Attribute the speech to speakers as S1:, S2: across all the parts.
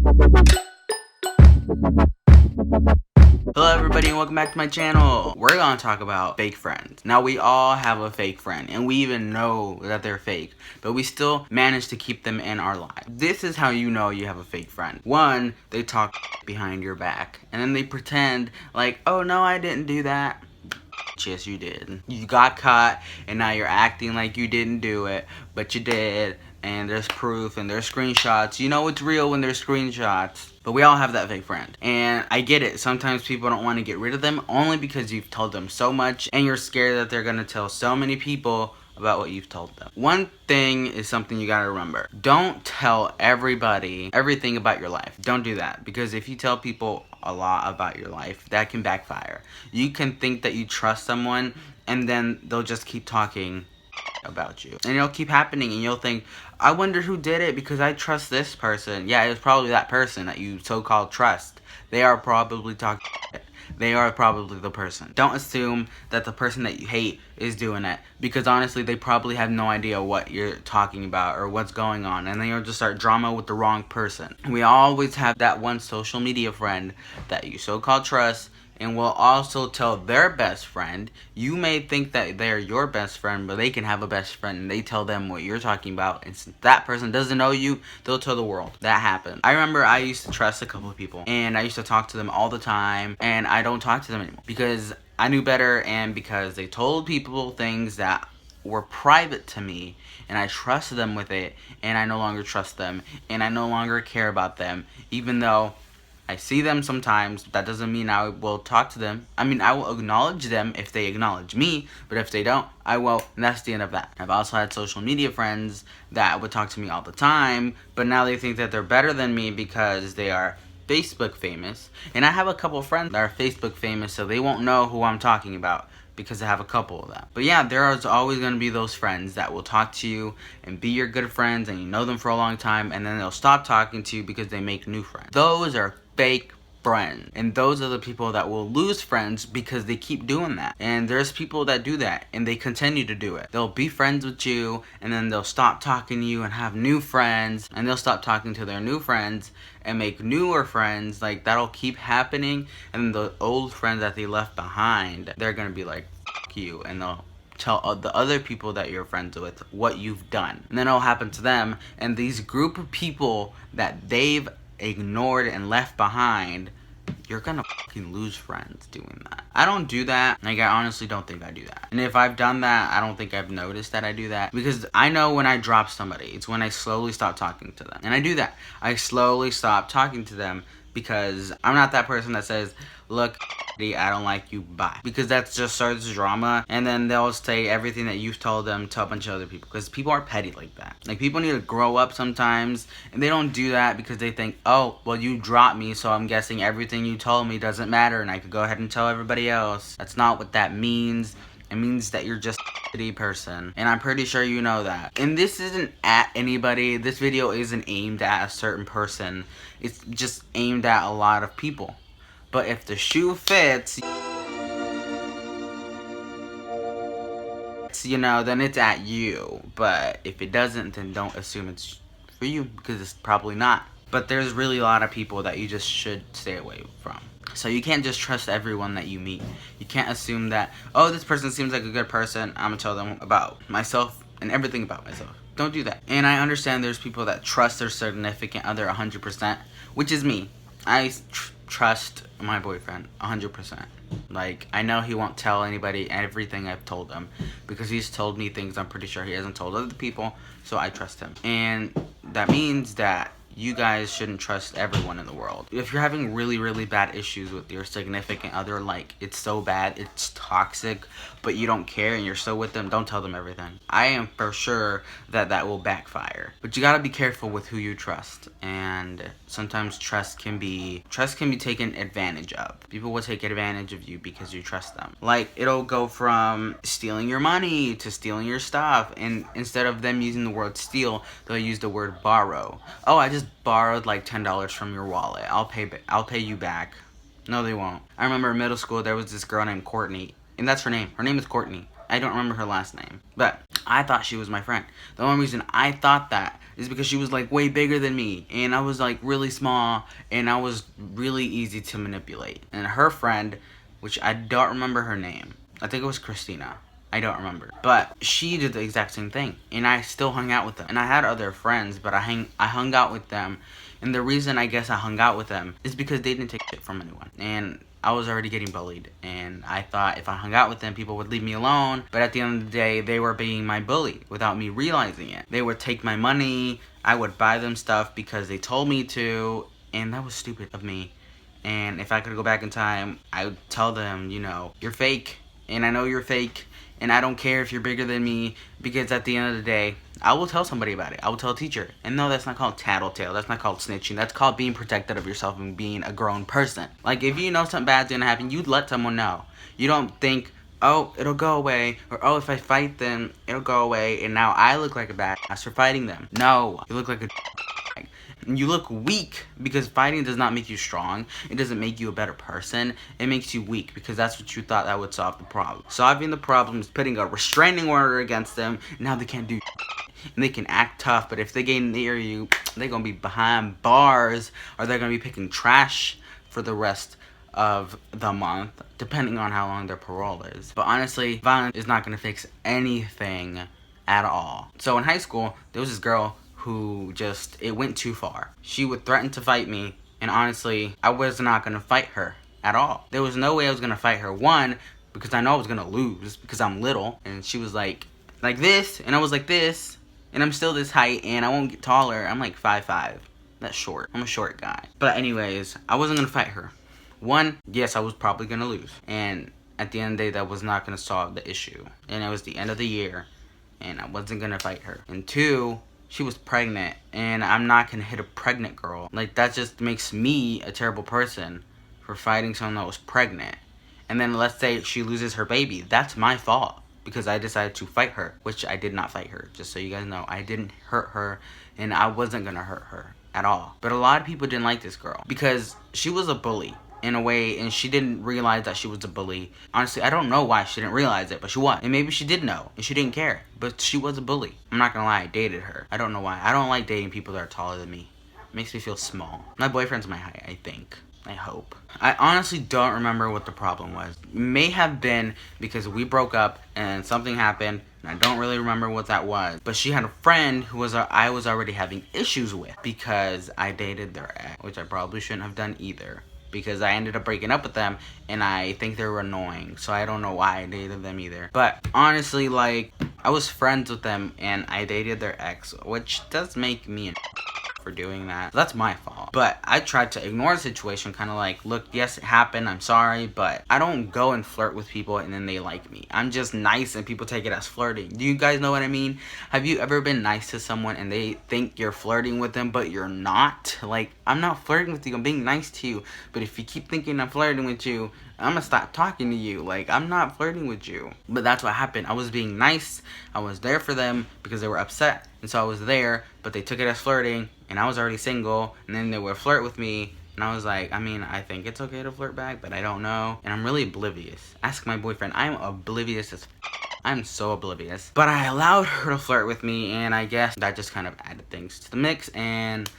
S1: Hello everybody and welcome back to my channel. We're gonna talk about fake friends. Now we all have a fake friend and we even know that they're fake, but we still manage to keep them in our life. This is how you know you have a fake friend. One, they talk behind your back and then they pretend like, oh no, I didn't do that. Yes, you did. You got caught and now you're acting like you didn't do it, but you did. And there's proof and there's screenshots. You know it's real when there's screenshots. But we all have that fake friend. And I get it. Sometimes people don't want to get rid of them only because you've told them so much and you're scared that they're going to tell so many people about what you've told them. One thing is something you gotta remember. Don't tell everybody everything about your life. Don't do that, because if you tell people a lot about your life, that can backfire. You can think that you trust someone and then they'll just keep talking about you. And it'll keep happening and you'll think, I wonder who did it because I trust this person. Yeah, it's probably that person that you so-called trust. They are probably talking shit. They are probably the person. Don't assume that the person that you hate is doing it, because honestly they probably have no idea what you're talking about or what's going on, and then you'll just start drama with the wrong person. We always have that one social media friend that you so-called trust and will also tell their best friend. You may think that they're your best friend, but they can have a best friend and they tell them what you're talking about, and since that person doesn't know you, they'll tell the world. That happened. I remember I used to trust a couple of people and I used to talk to them all the time, and I don't talk to them anymore because I knew better and because they told people things that were private to me and I trusted them with it, and I no longer trust them and I no longer care about them. Even though I see them sometimes, that doesn't mean I will talk to them. I mean, I will acknowledge them if they acknowledge me, but if they don't, I won't, and that's the end of that. I've also had social media friends that would talk to me all the time, but now they think that they're better than me because they are Facebook famous. And I have a couple friends that are Facebook famous, so they won't know who I'm talking about because I have a couple of them. But yeah, there is always going to be those friends that will talk to you and be your good friends and you know them for a long time, and then they'll stop talking to you because they make new friends. Those are fake friends, and those are the people that will lose friends because they keep doing that. And there's people that do that and they continue to do it. They'll be friends with you and then they'll stop talking to you and have new friends, and they'll stop talking to their new friends and make newer friends. Like, that'll keep happening, and then the old friends that they left behind, they're gonna be like, F you, and they'll tell the other people that you're friends with what you've done, and then it'll happen to them. And these group of people that they've ignored and left behind, you're gonna fucking lose friends doing that. I don't do that. Like, I honestly don't think I do that. And if I've done that, I don't think I've noticed that I do that, because I know when I drop somebody, it's when I slowly stop talking to them. And I do that. I slowly stop talking to them because I'm not that person that says, look, I don't like you, bye. Because that just starts drama, and then they'll say everything that you've told them to a bunch of other people, because people are petty like that. Like, people need to grow up sometimes, and they don't do that because they think, oh, well, you dropped me, so I'm guessing everything you told me doesn't matter and I could go ahead and tell everybody else. That's not what that means. It means that you're just a shitty person, and I'm pretty sure you know that. And this isn't at anybody. This video isn't aimed at a certain person. It's just aimed at a lot of people. But if the shoe fits, you know, then it's at you. But if it doesn't, then don't assume it's for you, because it's probably not. But there's really a lot of people that you just should stay away from. So you can't just trust everyone that you meet. You can't assume that, oh, this person seems like a good person, I'm gonna tell them about myself and everything about myself. Don't do that. And I understand there's people that trust their significant other 100%, which is me. I trust my boyfriend 100%. Like, I know he won't tell anybody everything I've told him, because he's told me things I'm pretty sure he hasn't told other people, so I trust him. And that means that you guys shouldn't trust everyone in the world. If you're having really, really bad issues with your significant other, like, it's so bad, it's toxic, but you don't care and you're still with them, don't tell them everything. I am for sure that that will backfire. But you gotta be careful with who you trust, and sometimes trust can be taken advantage of. People will take advantage of you because you trust them. Like, it'll go from stealing your money to stealing your stuff, and instead of them using the word steal, they'll use the word borrow. Oh, I just borrowed like $10 from your wallet. I'll pay you back. No, they won't. I remember in middle school there was this girl named Courtney, and that's her name. Her name is Courtney. I don't remember her last name, but I thought she was my friend. The only reason I thought that is because she was like way bigger than me, and I was like really small, and I was really easy to manipulate. And her friend, which I don't remember her name, I think it was Christina, I don't remember, but she did the exact same thing, and I still hung out with them. And I had other friends, but I hung out with them, and the reason I guess I hung out with them is because they didn't take shit from anyone, and I was already getting bullied, and I thought if I hung out with them, people would leave me alone. But at the end of the day, they were being my bully without me realizing it. They would take my money, I would buy them stuff because they told me to, and that was stupid of me. And if I could go back in time, I would tell them, you know, you're fake, and I know you're fake, and I don't care if you're bigger than me, because at the end of the day, I will tell somebody about it. I will tell a teacher. And no, that's not called tattletale. That's not called snitching. That's called being protected of yourself and being a grown person. Like, if you know something bad's gonna happen, you'd let someone know. You don't think, oh, it'll go away, or oh, if I fight them, it'll go away, and now I look like a badass for fighting them. No, you look like a you look weak, because fighting does not make you strong. It doesn't make you a better person. It makes you weak, because that's what you thought that would solve the problem. Solving the problem is putting a restraining order against them. Now they can't do and they can act tough, but if they get near you, they're gonna be behind bars, or they're gonna be picking trash for the rest of the month, depending on how long their parole is. But honestly, violence is not gonna fix anything at all. So in high school, there was this girl who just, it went too far. She would threaten to fight me, and honestly, I was not gonna fight her at all. There was no way I was gonna fight her. One, because I know I was gonna lose, because I'm little, and she was like this, and I was like this, and I'm still this height, and I won't get taller. I'm like 5'5". That's short. I'm a short guy. But anyways, I wasn't gonna fight her. One, yes, I was probably gonna lose, and at the end of the day, that was not gonna solve the issue. And it was the end of the year, and I wasn't gonna fight her. And two, she was pregnant, and I'm not gonna hit a pregnant girl. Like, that just makes me a terrible person for fighting someone that was pregnant. And then let's say she loses her baby. That's my fault, because I decided to fight her, which I did not fight her. Just so you guys know, I didn't hurt her, and I wasn't gonna hurt her at all. But a lot of people didn't like this girl because she was a bully in a way, and she didn't realize that she was a bully. Honestly, I don't know why she didn't realize it, but she was. And maybe she did know, and she didn't care, but she was a bully. I'm not gonna lie, I dated her. I don't know why. I don't like dating people that are taller than me. It makes me feel small. My boyfriend's my height, I think. I hope. I honestly don't remember what the problem was. It may have been because we broke up and something happened, and I don't really remember what that was. But she had a friend who I was already having issues with because I dated their ex, which I probably shouldn't have done either, because I ended up breaking up with them, and I think they were annoying, so I don't know why I dated them either. But honestly, like, I was friends with them, and I dated their ex, which does make me an for doing that. That's my fault. But I tried to ignore the situation, kind of like, look, yes, it happened, I'm sorry, but I don't go and flirt with people and then they like me. I'm just nice and people take it as flirting. Do you guys know what I mean? Have you ever been nice to someone and they think you're flirting with them, but you're not? Like, I'm not flirting with you, I'm being nice to you, but if you keep thinking I'm flirting with you, I'm gonna stop talking to you. Like, I'm not flirting with you. But that's what happened. I was being nice. I was there for them because they were upset. And so I was there, but they took it as flirting, and I was already single, and then they would flirt with me, and I was like, I mean, I think it's okay to flirt back, but I don't know. And I'm really oblivious. Ask my boyfriend. I'm oblivious as I'm so oblivious. But I allowed her to flirt with me, and I guess that just kind of added things to the mix, and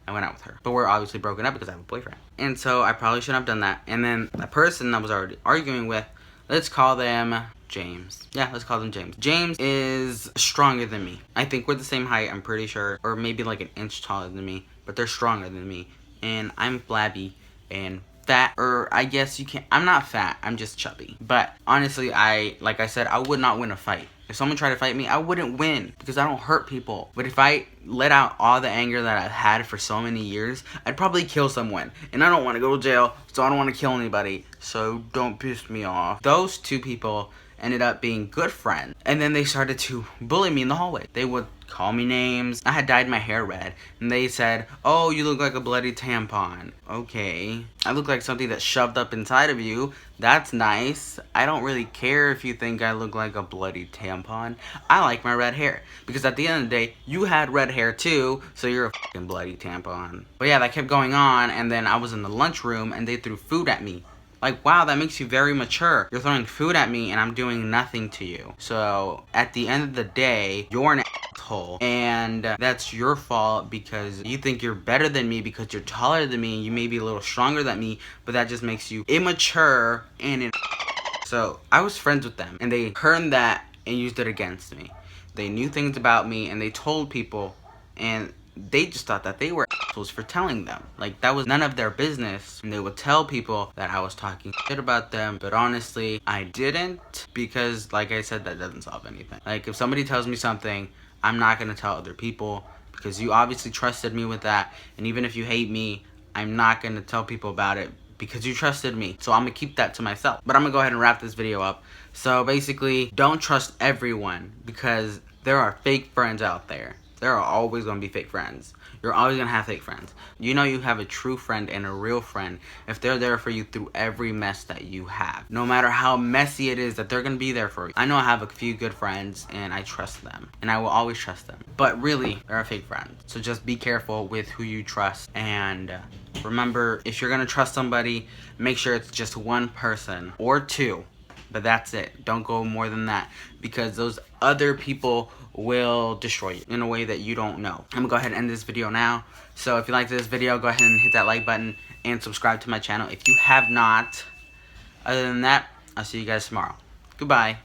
S1: I went out with her. But we're obviously broken up because I have a boyfriend. And so I probably shouldn't have done that. And then the person I was already arguing with, let's call them James. Yeah, let's call them James. James is stronger than me. I think we're the same height, I'm pretty sure. Or maybe like an inch taller than me. But they're stronger than me. And I'm flabby and fat. Or I guess you can't. I'm not fat. I'm just chubby. But honestly, like I said, I would not win a fight. If someone tried to fight me, I wouldn't win because I don't hurt people. But if I let out all the anger that I've had for so many years, I'd probably kill someone. And I don't want to go to jail, so I don't want to kill anybody. So don't piss me off. Those two people ended up being good friends. And then they started to bully me in the hallway. They would call me names. I had dyed my hair red. And they said, oh, you look like a bloody tampon. Okay. I look like something that's shoved up inside of you. That's nice. I don't really care if you think I look like a bloody tampon. I like my red hair. Because at the end of the day, you had red hair too, so you're a fucking bloody tampon. But yeah, that kept going on, and then I was in the lunchroom and they threw food at me. Like, wow, that makes you very mature. You're throwing food at me and I'm doing nothing to you. So, at the end of the day, you're an asshole asshole, and that's your fault because you think you're better than me because you're taller than me and you may be a little stronger than me, but that just makes you immature and so I was friends with them, and they heard that and used it against me. They knew things about me, and they told people, and they just thought that they were assholes for telling them. Like, that was none of their business, and they would tell people that I was talking shit about them, but honestly, I didn't, because, like I said, that doesn't solve anything. Like, if somebody tells me something, I'm not gonna tell other people, because you obviously trusted me with that, and even if you hate me, I'm not gonna tell people about it, because you trusted me. So I'm gonna keep that to myself. But I'm gonna go ahead and wrap this video up. So basically, don't trust everyone because there are fake friends out there. There are always gonna be fake friends. You're always gonna have fake friends. You know you have a true friend and a real friend if they're there for you through every mess that you have. No matter how messy it is, that they're gonna be there for you. I know I have a few good friends and I trust them. And I will always trust them. But really, there are fake friends. So just be careful with who you trust. And remember, if you're gonna trust somebody, make sure it's just one person or two. But that's it. Don't go more than that because those other people will destroy you in a way that you don't know. I'm gonna go ahead and end this video now. So if you liked this video, go ahead and hit that like button and subscribe to my channel if you have not. Other than that, I'll see you guys tomorrow. Goodbye.